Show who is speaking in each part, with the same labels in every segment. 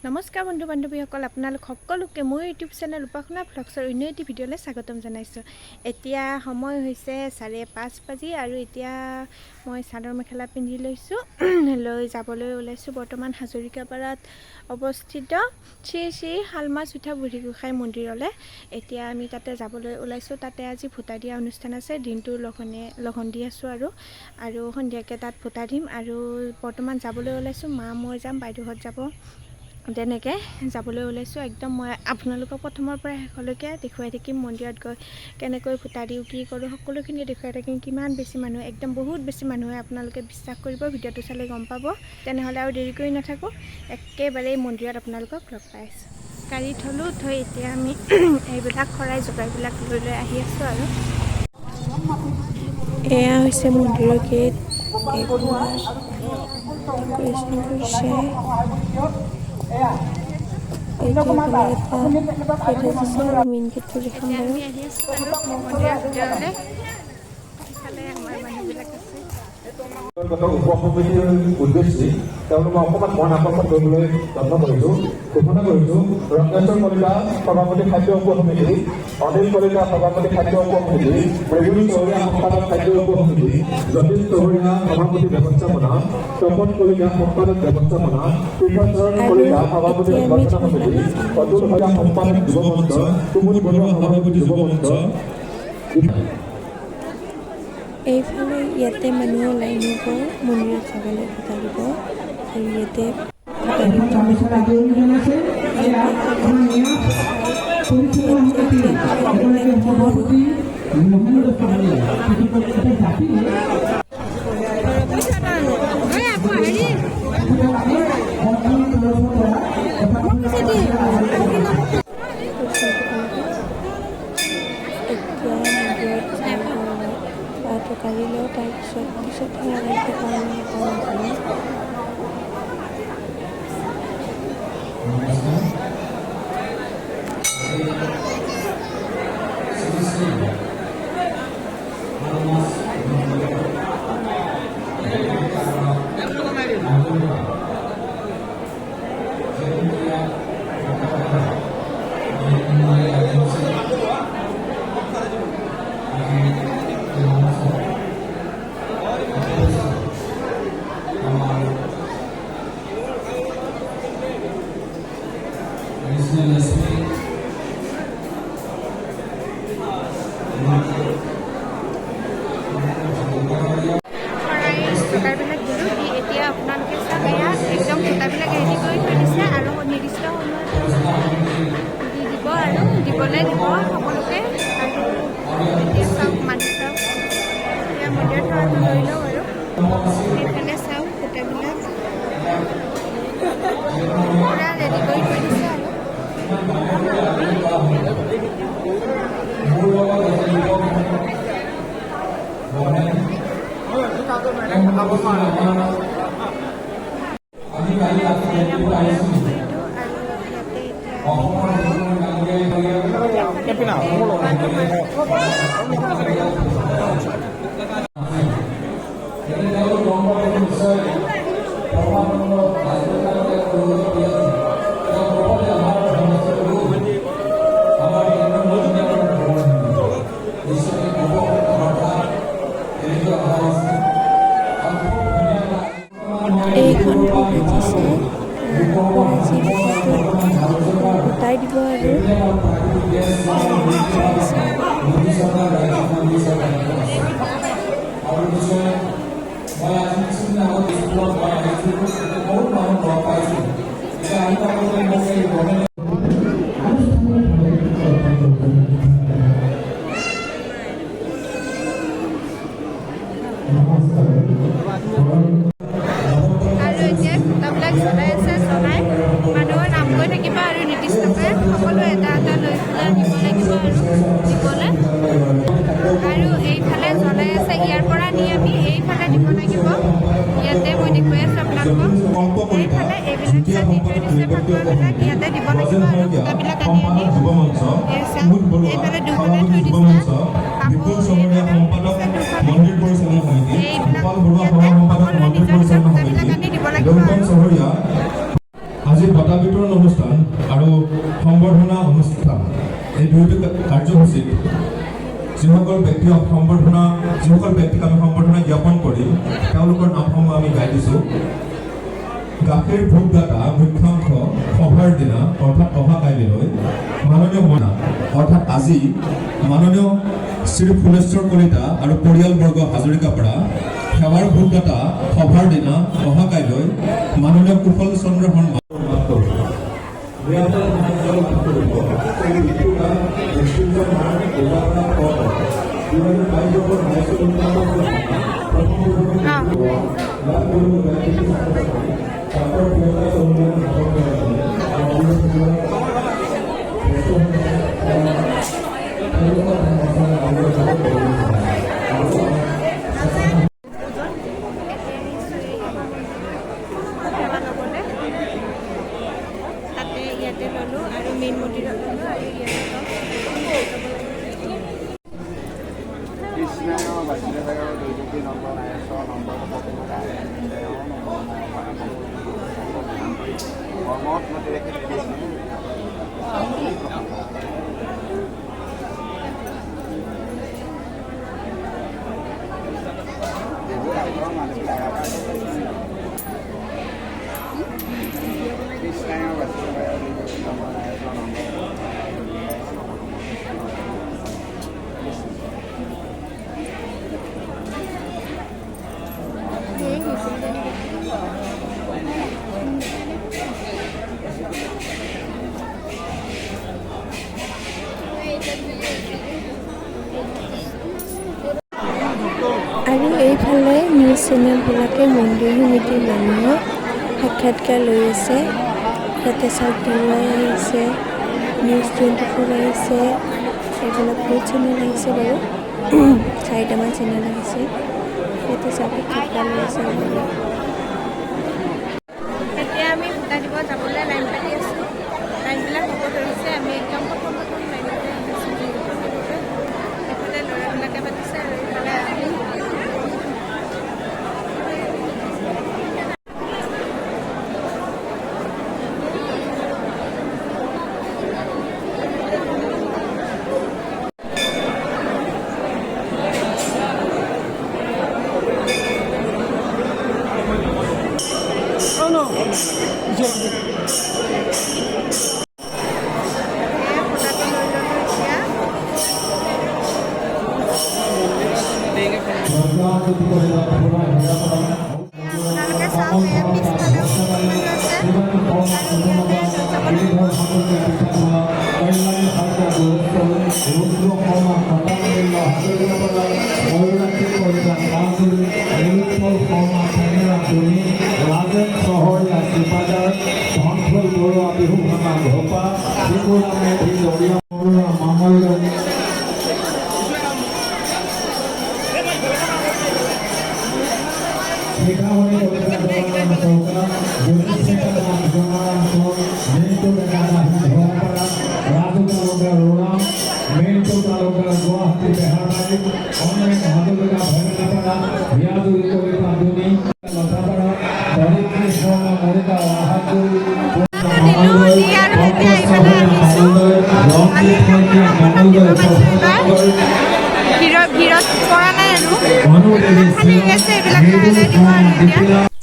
Speaker 1: নমস্কাৰ বন্ধু বান্ধৱীসকল, আপোনালোক সকলোকে মোৰ ইউটিউব চেনেল উপাসনা ভ্লগছৰ অন্য এটি ভিডিঅ'লৈ স্বাগতম জনাইছোঁ। এতিয়া সময় হৈছে 5:30 বাজি আৰু এতিয়া মই চাদৰ মেখেলা পিন্ধি লৈছোঁ লৈ যাবলৈ ওলাইছোঁ বৰ্তমান হাজৰিকাপাৰাত অৱস্থিত শ্ৰী শ্ৰী শালমাছ উঠা বুঢ়ী গোঁসাই মন্দিৰলৈ। এতিয়া আমি তাতে যাবলৈ ওলাইছোঁ। তাতে আজি ভোটা দিয়া অনুষ্ঠান আছে, দিনটো লঘন দি আছোঁ আৰু সন্ধিয়াকৈ তাত ভোটা দিম আৰু বৰ্তমান যাবলৈ ওলাইছোঁ। মই যাম, বাইদেউহঁত যাব, তেনেকৈ যাবলৈ ওলাইছোঁ। একদম মই আপোনালোকক প্ৰথমৰ পৰা শেষলৈকে দেখুৱাই থাকিম। মন্দিৰত গৈ কেনেকৈ ভোটা দিওঁ, কি কৰোঁ, সকলোখিনি দেখুৱাই থাকিম। কিমান বেছি মানুহ, একদম বহুত বেছি মানুহ হয়, আপোনালোকে বিশ্বাস কৰিব, ভিডিঅ'টো চালে গম পাব। তেনেহ'লে আৰু দেৰি কৰি নাথাকোঁ, একেবাৰে মন্দিৰত আপোনালোকক লগ পাই আছোঁ। গাড়ী থলোঁ, থৈ এতিয়া আমি এইবিলাক শৰাই যোগাৰবিলাক লৈ আহি আছোঁ। আৰু এয়া হৈছে মন্দিৰৰ গেট, মেইন গেটটো দেখাম বাৰু।
Speaker 2: উপসমিতিৰ উদ্দেশ্যে তেওঁলোকে অকণমান মন আকৰ্ষণ কৰিবলৈ যত্ন কৰিছোঁ। ঘোষণা কৰিছোঁ ৰত্নেশ্বৰ কলিতা সভাপতি খাদ্য উপসমিতি, অনিল কলিতা সভাপতি খাদ্য উপসমিতি, মৃদুল চৌৰীয়া সম্পাদক খাদ্য উপসমিতি, যতীন চৌৰীয়া সভাপতি ব্যৱস্থাপনা, তপন কলিতা সম্পাদক ব্যৱস্থাপনা, তীৰ্থচৰণ কলিতা সভাপতি নিৰ্বাচন সমিতি, অতুল হৰিয়া সম্পাদক যুৱ মঞ্চ, কুমুদ বৰুৱা সভাপতি যুৱ মঞ্চ।
Speaker 1: এইফালে ইয়াতে মানুহে লাইন হ'ব মন্দিৰত যাবলৈ ভোটা দিব আৰু ইয়াতে গাড়ী লওঁ, তাৰপিছত ভোটাৰবিলাক দিলোঁ। এতিয়া আপোনালোকে চাওক, এয়া একদম ভোটাৰবিলাক ৰেডি কৰি থৈ দিছে আৰু নিৰ্দিষ্ট সময়ত দি দিব আৰু দিবলৈ দিব সকলোকে। আৰু এতিয়া চাওক, মানুহ চাওক, এতিয়া মন্দিৰত সেৱাটো লৈ লওঁ আৰু সেইফালে চাওক, ভোটাৰবিলাক পূৰা ৰেডি কৰি থৈ দিছে আৰু এইখন বাজিছে গোটাই দিব আৰু জ্বলাই আছে, জ্বলাই মানুহৰ নাম কৈ থাকিব আৰু নিৰ্দিষ্টকৈ সকলো এটা এটা লৈ পেলাই দিব লাগিব আৰু দিবলৈ। আৰু এইফালে জ্বলাই আছে, ইয়াৰ পৰা নি আমি এইফালে দিব লাগিব। ইয়াতে মই দেখুৱাই আছোঁ আপোনালোকক, এইফালে এইবিলাক যে দি থৈ দিছে ভাগবিলাক ইয়াতে দিব লাগিব আৰু ভোটাবিলাক আনি এইফালে দুফালে থৈ দিছে। আকৌ এইবিলাক ইয়াতে সকলোৱে নিজৰ নিজৰ ভোটাবিলাক আনি দিব লাগিব আৰু
Speaker 2: আজি বঁটা বিতৰণ অনুষ্ঠান আৰু সম্বৰ্ধনা অনুষ্ঠান এই দুয়োটি কাৰ্যসূচীত যিসকল ব্যক্তিক আমি সম্বৰ্ধনা জ্ঞাপন কৰি তেওঁলোকৰ নামসমূহ আমি গাই দিছোঁ। গাখীৰ ভোগদাতা মুখ্যাংশ সভাৰ দিনা অৰ্থাৎ অহা কাইলৈ মাননীয় মনা অৰ্থাৎ আজি মাননীয় শ্ৰী ফুলেশ্বৰ কলিতা আৰু পৰিয়ালবৰ্গ হাজৰিকাপাৰা সেৱাৰ ভোগদাতা সভাৰ দিনা অহা কাইলৈ মাননীয় কুশল চন্দ্ৰ শৰ্মা
Speaker 1: ইয়াতে ল'লোঁ আৰু মেইন মন্দিৰত ল'লোঁ আৰু আৰু এইফালে নিউজ চেনেলবিলাকে মন্দিৰ সমিতিৰ মানুহক সাক্ষাৎকাৰ লৈ আছে। ইয়াতে চাউথ টিভি আহিছে, নিউজ 24 আহিছে, এইবিলাক বহুত চেনেল আহিছে বাৰু, 4টামান চেনেল আহিছে। ইয়াতে সাক্ষাৎকাৰ লৈ আছে। এতিয়া আমি ভোটা দিব যাবলৈ লাইন পাতি আছোঁ। লাইনবিলাক হ'ব ধৰিছে, আমি একদম প্ৰথম লাইনতে আহিছোঁ। এফালে ল'ৰাবিলাকে পাতিছে আৰু এইফালে আমি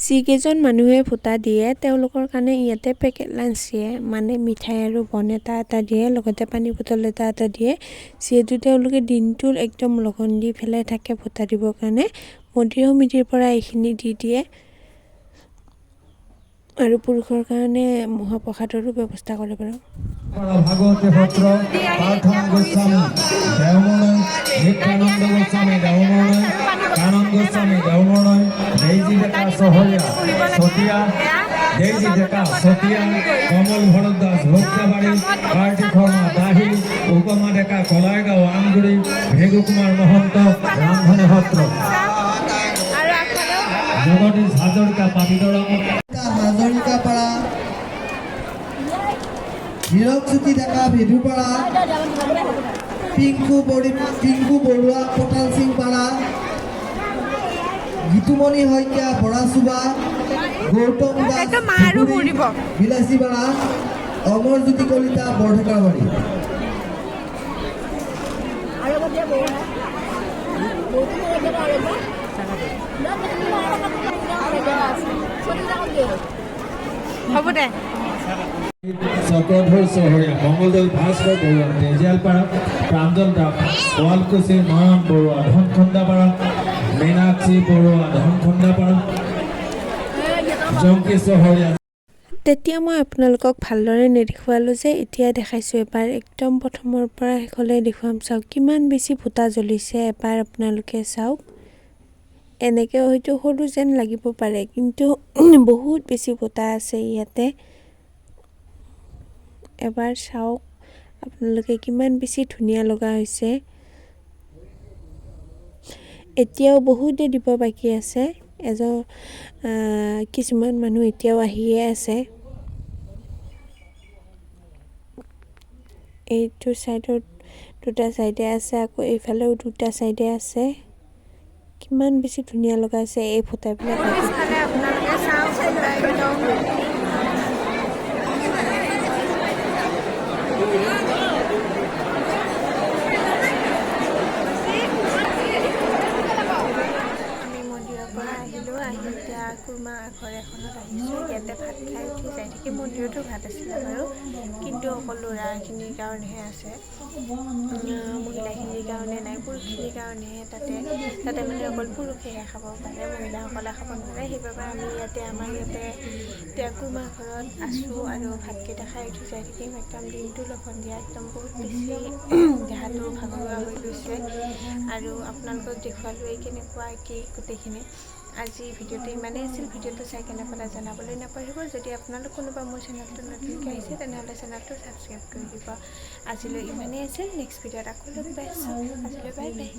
Speaker 1: যিকেইজন মানুহে ভোটা দিয়ে তেওঁলোকৰ কাৰণে ইয়াতে পেকেট লাঞ্চ দিয়ে, মানে মিঠাই আৰু বন এটা দিয়ে, লগতে পানী বটল এটা দিয়ে। যিহেতু তেওঁলোকে দিনটোৰ একদম লগন দি পেলাই থাকে ভোটা দিবৰ কাৰণে, মন্দিৰ সমিতিৰ পৰা এইখিনি দি দিয়ে। আৰু পুৰুষৰ কাৰণে মহাপ্ৰসাদৰো ব্যৱস্থা কৰে বাৰু।
Speaker 3: ভাগৱতী পুত্ৰ পাৰ্থ গোস্বামী দেওমনয়, নিত্যানন্দ গোস্বামী দেওমনয়, কানন্দ গোস্বামী দেওমনয়, দেইজি ডেকা চহৰীয়া চতিয়া, দেইজি ডেকা চতিয়া, কমল ভৰদ্বাজ লোকচাবাৰী, কাৰ্তিক শৰ্মা দাহি, উপমা ডেকা কলাইগাঁও আমগুৰি, ভেগু কুমাৰ মহন্ত ৰামধনী সত্ৰ, জগদীশ হাজৰিকা পাতিদৰং, হাজৰিকাপাৰা, হিৰকজ্যোতি ডেকা ভেদুপাৰা, পিংকু বৰুৱা কোটাল সিং পাৰা,
Speaker 4: গীতুমণি শইকীয়া বৰাচুবা গৌতম দাস
Speaker 1: এইটো মা আৰু মৰিব।
Speaker 4: বিলাসী বাৰা অমৰজ্যোতি কলিতা বৰঢেকাৰবাৰী
Speaker 1: হ'ব দে
Speaker 3: চক্ৰধৰ চহৰীয়া মঙ্গলদৈ ভাস্কৰ বৰুৱা তেজিয়ালপাৰা প্ৰাঞ্জল দাস শুৱালকুছিৰ নয়ন বৰুৱা ধনখন্দাপাৰা মীনাক্ষী বৰুৱা ধনখন্দাপাৰা জংকী চহৰীয়া।
Speaker 1: তেতিয়া মই আপোনালোকক ভালদৰে নেদেখুৱালোঁ যে এতিয়া দেখাইছোঁ এবাৰ একদম প্ৰথমৰ পৰা শেষলৈ দেখুৱাম। চাওক কিমান বেছি ফুটা জ্বলিছে, এবাৰ আপোনালোকে চাওক। এনেকৈ হয়তো সৰু যেন লাগিব পাৰে, কিন্তু বহুত বেছি ফুটা আছে ইয়াতে। এবাৰ চাওক আপোনালোকে কিমান বেছি ধুনীয়া লগা হৈছে। এতিয়াও বহুতে দিব বাকী আছে, কিছুমান মানুহ এতিয়াও আহিয়ে আছে। এইটো চাইডত দুটা চাইডে আছে, আকৌ এইফালেও দুটা চাইডে আছে। কিমান বেছি ধুনীয়া লগাইছে এই ফুটাবিলাক। আপোনালোকে চাওক একদম এতিয়া কুৰ্মা ঘৰ এখনত আহিছোঁ। ইয়াতে ভাত খাই উঠি যাই থাকি মন্দিৰতো ভাত আছিলে বাৰু, কিন্তু অকল ল'ৰাখিনিৰ কাৰণেহে আছে, মহিলাখিনিৰ কাৰণে নাই, পুৰুষখিনিৰ কাৰণেহে তাতে মানে অকল পুৰুষেহে খাব পাৰে, মহিলাসকলে খাব নোৱাৰে। সেইবাবে আমি আমাৰ ইয়াতে এতিয়া কুৰ্মা ঘৰত আছোঁ আৰু ভাতকেইটা খাই উঠি যাই থাকিম। একদম দিনটো লঘণীয়া, একদম বহুত বেছি দেহাটো ভাগৰুৱা হৈ গৈছে। আৰু আপোনালোকক দেখুৱালোৱেই কেনেকুৱা কি গোটেইখিনি। আজি ভিডিঅ'টো ইমানেই আছিল। ভিডিঅ'টো চাই কেনে পালে জনাবলৈ নাপাহৰিব। যদি আপোনালোক কোনোবা মোৰ চেনেলটো নতুনকৈ আহিছে তেনেহ'লে চেনেলটো ছাবস্ক্ৰাইব কৰি দিব। আজিলৈ ইমানেই আছিল। নেক্সট ভিডিঅ'ত আকৌ লগ পাইছোঁ। আজিলৈ বাই বাই।